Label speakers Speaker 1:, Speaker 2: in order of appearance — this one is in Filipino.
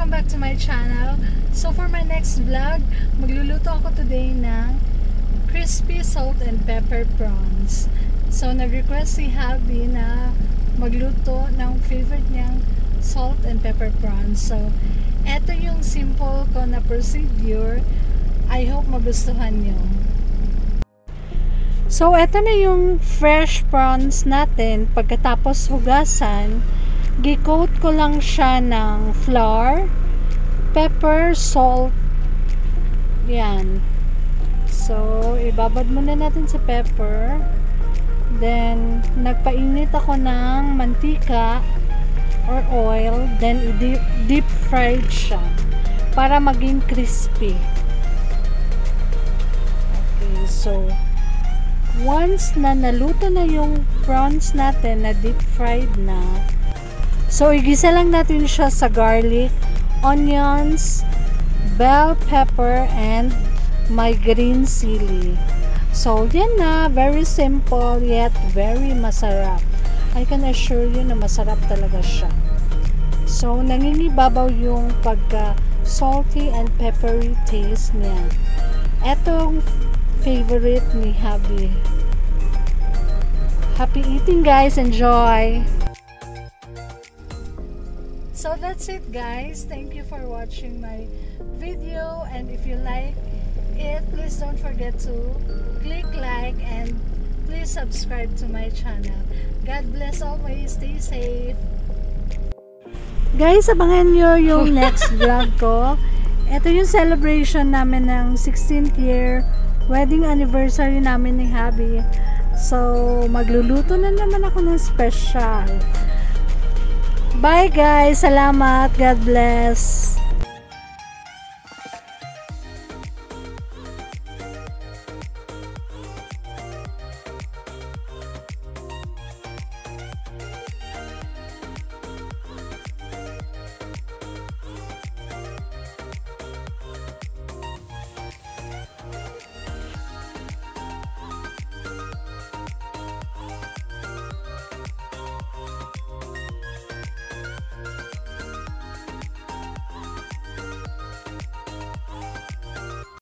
Speaker 1: welcome back to my channel. So for my next vlog, magluluto ako today ng crispy salt and pepper prawns. So nag-request si Habi na magluto ng favorite niyang salt and pepper prawns. So eto yung simple ko na procedure. I hope magustuhan niyo. So eto na yung fresh prawns natin. Pagkatapos hugasan, gi-coat ko lang siya ng flour, pepper, salt. Yan. So, ibabad muna natin sa pepper. Then, nagpainit ako ng mantika or oil. Then, deep fried siya para maging crispy. Okay, so, once na naluto na yung prawns natin na deep fried na, so, igisa lang natin siya sa garlic, onions, bell pepper, and my green chili. So, yan na. Very simple, yet very masarap. I can assure you na masarap talaga siya. So, nangingibabaw yung pagka-salty and peppery taste niya. Etong favorite ni Habi. Happy eating, guys. Enjoy! So that's it, guys. Thank you for watching my video, and if you like it, please don't forget to click like and please subscribe to my channel. God bless always. Stay safe. Guys, abangan nyo yung next vlog ko. Ito yung celebration namin ng 16th year wedding anniversary namin ni Habi. So magluluto na naman ako ng special. Bye guys, salamat, God bless.